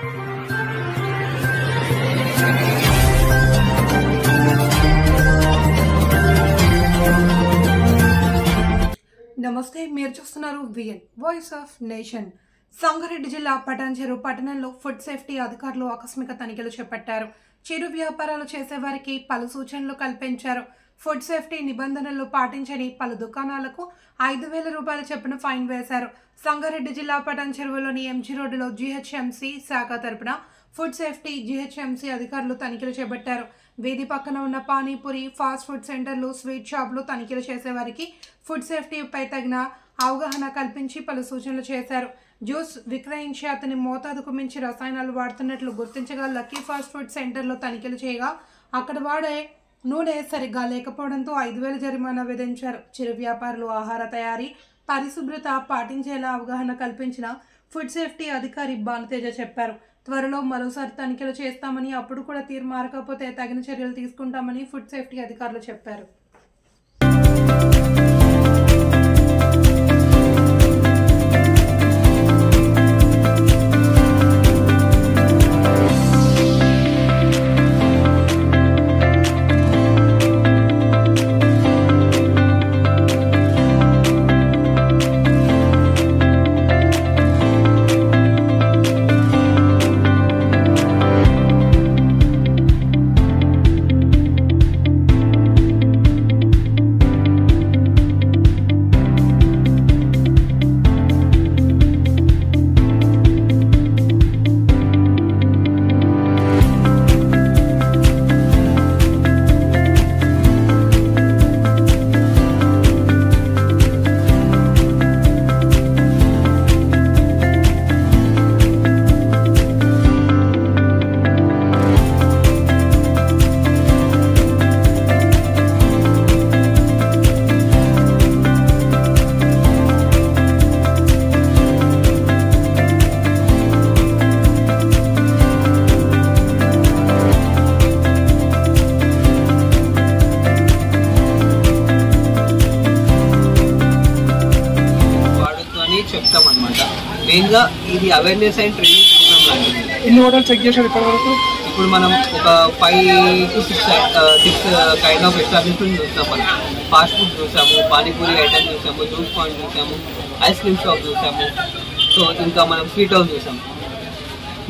నమస్తే, మీరు చూస్తున్నారు VN voice of nation. Sangareddy జిల్లా పటాన్చెరు పట్టణంలో ఫుడ్ సేఫ్టీ అధికారులు ఆకస్మిక తనిఖీలు చేపట్టారు. చిరు వ్యాపారాలు చేసేవారికి పలు సూచనలు కల్పించారు. ఫుడ్ సేఫ్టీ నిబంధనలు పాటించని పలు దుకాణాలకు 5,000 రూపాయల చొప్పున ఫైన్ వేశారు. సంగారెడ్డి జిల్లా పటాన్చెరువులోని ఎంజీ రోడ్డులో జీహెచ్ఎంసీ శాఖ తరపున ఫుడ్ సేఫ్టీ జీహెచ్ఎంసీ అధికారులు తనిఖీలు చేపట్టారు. వీధి పక్కన ఉన్న పానీపూరి, ఫాస్ట్ ఫుడ్ సెంటర్లు, స్వీట్ షాపులు తనిఖీలు చేసేవారికి ఫుడ్ సేఫ్టీపై తగిన అవగాహన కల్పించి పలు సూచనలు చేశారు. జ్యూస్ విక్రయించి అతని మోతాదుకు మించి రసాయనాలు వాడుతున్నట్లు గుర్తించగా లక్కీ ఫాస్ట్ ఫుడ్ సెంటర్లో తనిఖీలు చేయగా అక్కడ వాడే నూనె సరిగ్గా లేకపోవడంతో 5,000 జరిమానా విధించారు. చిరు వ్యాపారులు ఆహార తయారీ, పరిశుభ్రత పాటించేలా అవగాహన కల్పించిన ఫుడ్ సేఫ్టీ అధికారి భానుతేజ చెప్పారు. త్వరలో మరోసారి తనిఖీలు చేస్తామని, అప్పుడు కూడా తీరు మారకపోతే తగిన చర్యలు తీసుకుంటామని ఫుడ్ సేఫ్టీ అధికారులు చెప్పారు. చెప్తామన్నమాట. మెయిన్గా ఇది అవేర్నెస్ అండ్ ట్రైనింగ్ ప్రోగ్రామ్ లాంటిది. ఎన్ని హోటల్ చెక్ చేశారు ఇప్పటివరకు? ఇప్పుడు మనం ఒక 5 to 6 కైండ్ ఆఫ్ ఎస్టాబ్లిష్మెంట్ చూస్తాం. మనం ఫాస్ట్ ఫుడ్ చూసాము, పానీపూరి ఐటమ్ చూసాము, జ్యూస్ పాయింట్ చూసాము, ఐస్ క్రీమ్ షాప్ చూసాము. సో ఇంకా మనం స్వీట్ హౌస్ చూసాము.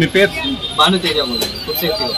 మీ పేరు? Bhanu Teja food safety.